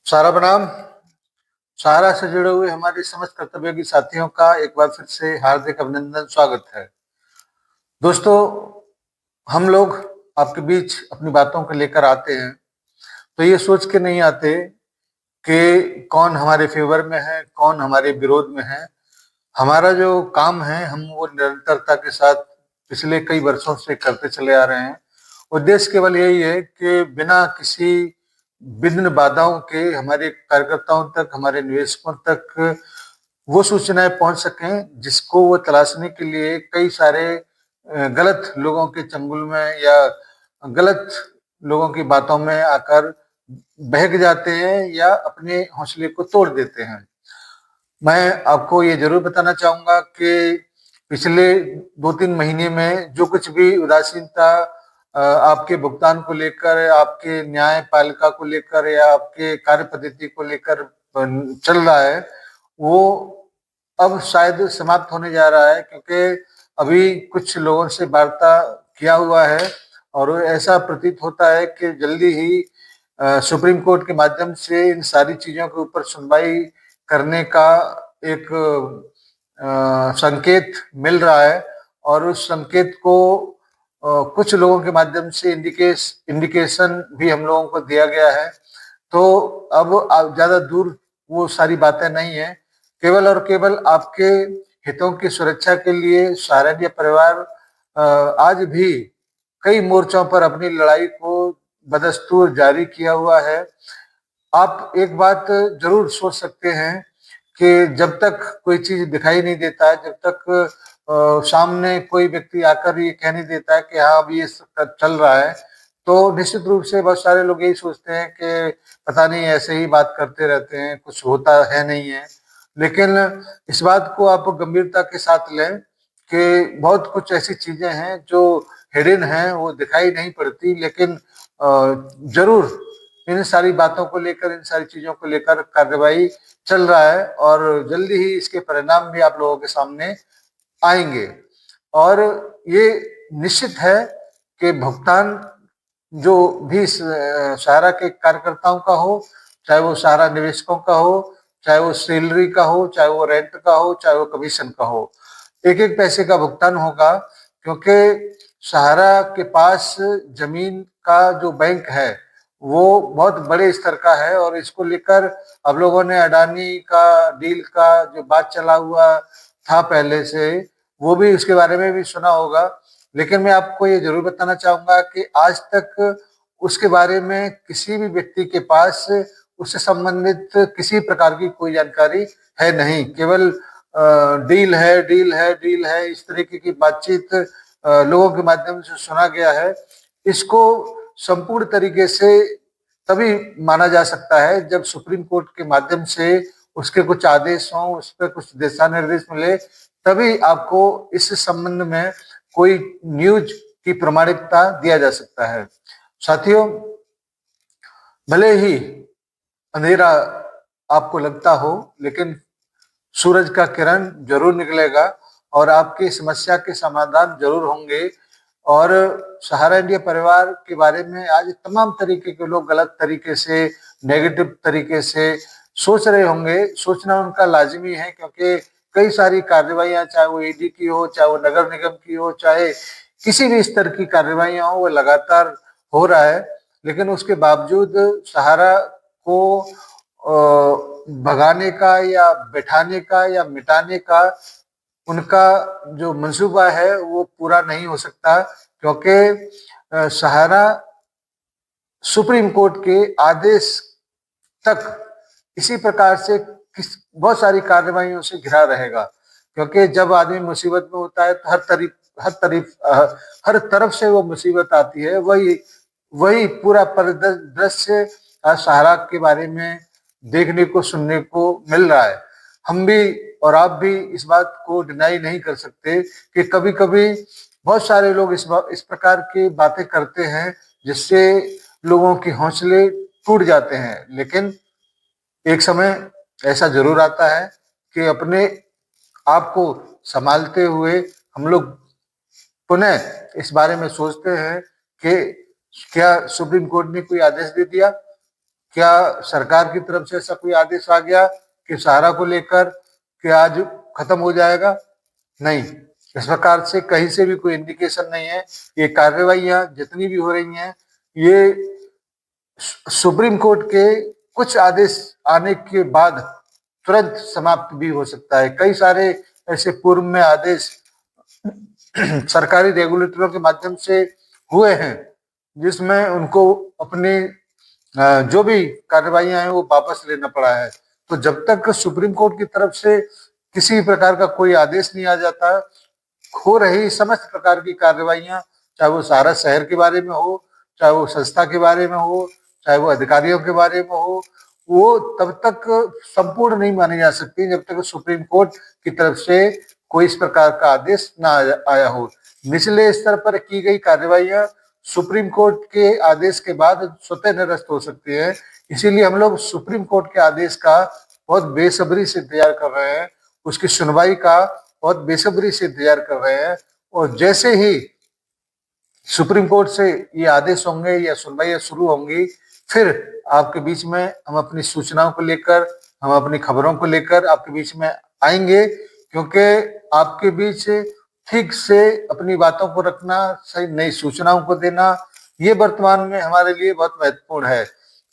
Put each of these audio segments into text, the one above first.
सारा बनाम सहारा से जुड़े हुए हमारे समस्त कर्तव्योगी साथियों का एक बार फिर से हार्दिक अभिनंदन, स्वागत है। दोस्तों, हम लोग आपके बीच अपनी बातों को लेकर आते हैं तो ये सोच के नहीं आते कि कौन हमारे फेवर में है, कौन हमारे विरोध में है। हमारा जो काम है हम वो निरंतरता के साथ पिछले कई वर्षों से करते चले आ रहे हैं। उद्देश्य केवल यही है कि बिना किसी विघ्न बाधाओं के हमारे कार्यकर्ताओं तक, हमारे निवेशकों तक वो सूचनाएं पहुंच सकें जिसको वो तलाशने के लिए कई सारे गलत लोगों के चंगुल में या गलत लोगों की बातों में आकर बहक जाते हैं या अपने हौसले को तोड़ देते हैं। मैं आपको ये जरूर बताना चाहूंगा कि पिछले 2-3 महीने में जो कुछ भी उदासीनता आपके भुगतान को लेकर, आपके न्यायपालिका को लेकर या आपके कार्य पद्धति को लेकर चल रहा है, वो अब शायद समाप्त होने जा रहा है, क्योंकि अभी कुछ लोगों से वार्ता किया हुआ है और ऐसा प्रतीत होता है कि जल्दी ही सुप्रीम कोर्ट के माध्यम से इन सारी चीजों के ऊपर सुनवाई करने का एक संकेत मिल रहा है। और उस संकेत को कुछ लोगों के माध्यम से इंडिकेशन भी हम लोगों को दिया गया है। तो अब ज्यादा दूर वो सारी बातें नहीं है। केवल और केवल आपके हितों की सुरक्षा के लिए सहारा इंडिया परिवार आज भी कई मोर्चों पर अपनी लड़ाई को बदस्तूर जारी किया हुआ है। आप एक बात जरूर सोच सकते हैं कि जब तक कोई चीज दिखाई नहीं देता है, जब तक सामने कोई व्यक्ति आकर ये कह नहीं देता है कि हाँ अभी ये चल रहा है, तो निश्चित रूप से बहुत सारे लोग यही सोचते हैं कि पता नहीं ऐसे ही बात करते रहते हैं, कुछ होता है नहीं है। लेकिन इस बात को आप गंभीरता के साथ लें कि बहुत कुछ ऐसी चीजें हैं जो हिडन हैं, वो दिखाई नहीं पड़ती, लेकिन जरूर इन सारी बातों को लेकर, इन सारी चीजों को लेकर कार्रवाई चल रहा है और जल्दी ही इसके परिणाम भी आप लोगों के सामने आएंगे। और ये निश्चित है कि भुगतान जो भी सहारा के कार्यकर्ताओं का हो, चाहे वो सहारा निवेशकों का हो, चाहे वो सैलरी का हो, चाहे वो रेंट का हो, चाहे वो कमीशन का हो, एक एक पैसे का भुगतान होगा। क्योंकि सहारा के पास जमीन का जो बैंक है वो बहुत बड़े स्तर का है और इसको लेकर अब लोगों ने अडानी का डील का जो बात चला हुआ था पहले से, वो भी उसके बारे में भी सुना होगा। लेकिन मैं आपको ये जरूर बताना चाहूंगा कि आज तक उसके बारे में किसी भी व्यक्ति के पास उससे संबंधित किसी प्रकार की कोई जानकारी है नहीं। केवल डील है, डील है, डील है, इस तरीके की बातचीत लोगों के माध्यम से सुना गया है। इसको संपूर्ण तरीके से तभी माना जा सकता है जब सुप्रीम कोर्ट के माध्यम से उसके कुछ आदेश हों, उस पर कुछ दिशा निर्देश मिले, तभी आपको इस संबंध में कोई न्यूज की प्रमाणिकता दिया जा सकता है। साथियों, भले ही अंधेरा आपको लगता हो, लेकिन सूरज का किरण जरूर निकलेगा और आपकी समस्या के समाधान जरूर होंगे। और सहारा इंडिया परिवार के बारे में आज तमाम तरीके के लोग गलत तरीके से, नेगेटिव तरीके से सोच रहे होंगे। सोचना उनका लाजिमी है, क्योंकि कई सारी कार्रवाइयां, चाहे वो ईडी की हो, चाहे वो नगर निगम की हो, चाहे किसी भी स्तर की कार्रवाइयां हो, वो लगातार हो रहा है। लेकिन उसके बावजूद सहारा को भगाने का या बैठाने का या मिटाने का उनका जो मंसूबा है वो पूरा नहीं हो सकता, क्योंकि सहारा सुप्रीम कोर्ट के आदेश तक इसी प्रकार से बहुत सारी कार्रवाइयों से घिरा रहेगा। क्योंकि जब आदमी मुसीबत में होता है तो हर तरफ से वो मुसीबत आती है। वही वही पूरा परिदृश्य सहारा के बारे में देखने को, सुनने को मिल रहा है। हम भी और आप भी इस बात को डिनाई नहीं कर सकते कि कभी कभी बहुत सारे लोग इस प्रकार की बातें करते हैं जिससे लोगों के हौसले टूट जाते हैं। लेकिन एक समय ऐसा जरूर आता है कि अपने आप को संभालते हुए हम लोग पुनः इस बारे में सोचते हैं कि क्या सुप्रीम कोर्ट ने कोई आदेश दे दिया क्या सरकार की तरफ से ऐसा कोई आदेश आ गया कि सहारा को लेकर कि आज खत्म हो जाएगा? नहीं, इस प्रकार से कहीं से भी कोई इंडिकेशन नहीं है। ये कार्रवाइयां जितनी भी हो रही हैं, ये सुप्रीम कोर्ट के कुछ आदेश आने के बाद तुरंत समाप्त भी हो सकता है। कई सारे ऐसे पूर्व में आदेश सरकारी रेगुलेटरों के माध्यम से हुए हैं, जिसमें उनको अपने जो भी कार्रवाइयां हैं वो वापस लेना पड़ा है। तो जब तक सुप्रीम कोर्ट की तरफ से किसी प्रकार का कोई आदेश नहीं आ जाता, हो रही समस्त प्रकार की कार्रवाइयां, चाहे वो सहारा शहर के बारे में हो, चाहे वो संस्था के बारे में हो, चाहे वो अधिकारियों के बारे में हो, वो तब तक संपूर्ण नहीं मानी जा सकती जब तक सुप्रीम कोर्ट की तरफ से कोई इस प्रकार का आदेश ना आया हो। निचले स्तर पर की गई कार्रवाइयां सुप्रीम कोर्ट के आदेश के बाद स्वतः निरस्त हो सकती है। इसीलिए हम लोग सुप्रीम कोर्ट के आदेश का बहुत बेसब्री से इंतजार कर रहे हैं, उसकी सुनवाई का बहुत बेसब्री से इंतजार कर रहे हैं। और जैसे ही सुप्रीम कोर्ट से ये आदेश होंगे या सुनवाई शुरू होंगी, फिर आपके बीच में हम अपनी सूचनाओं को लेकर, हम अपनी खबरों को लेकर आपके बीच में आएंगे, क्योंकि आपके बीच ठीक से अपनी बातों को रखना, सही नई सूचनाओं को देना, ये वर्तमान में हमारे लिए बहुत महत्वपूर्ण है।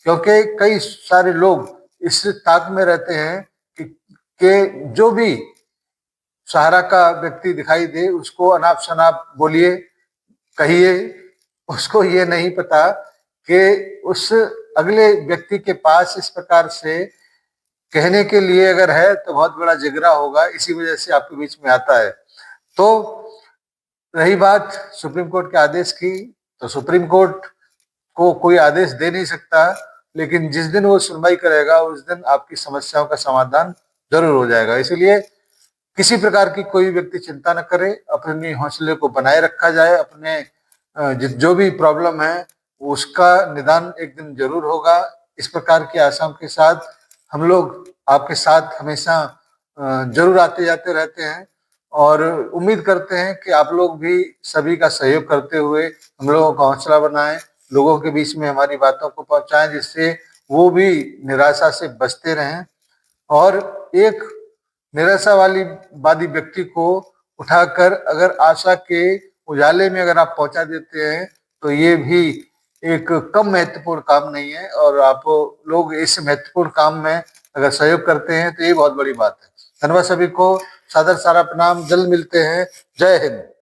क्योंकि कई सारे लोग इस ताक में रहते हैं कि जो भी सहारा का व्यक्ति दिखाई दे उसको अनाप शनाप बोलिए, कहिए। उसको ये नहीं पता कि उस अगले व्यक्ति के पास इस प्रकार से कहने के लिए अगर है तो बहुत बड़ा जिगरा होगा, इसी वजह से आपके बीच में आता है। तो रही बात सुप्रीम कोर्ट के आदेश की, तो सुप्रीम कोर्ट को कोई आदेश दे नहीं सकता, लेकिन जिस दिन वो सुनवाई करेगा उस दिन आपकी समस्याओं का समाधान जरूर हो जाएगा। इसलिए किसी प्रकार की कोई व्यक्ति चिंता न करे, अपने हौसले को बनाए रखा जाए, अपने जो भी प्रॉब्लम है उसका निदान एक दिन जरूर होगा। इस प्रकार की आशाओं के साथ हम लोग आपके साथ हमेशा जरूर आते जाते रहते हैं, और उम्मीद करते हैं कि आप लोग भी सभी का सहयोग करते हुए हम लोगों का हौसला बनाएं, लोगों के बीच में हमारी बातों को पहुंचाएं, जिससे वो भी निराशा से बचते रहें। और एक निराशावादी व्यक्ति को उठाकर अगर आशा के उजाले में अगर आप पहुंचा देते हैं, तो ये भी एक कम महत्वपूर्ण काम नहीं है। और आप लोग इस महत्वपूर्ण काम में अगर सहयोग करते हैं तो ये बहुत बड़ी बात है। धन्यवाद सभी को, सादर सारा प्रणाम, जल्द मिलते हैं। जय हिंद।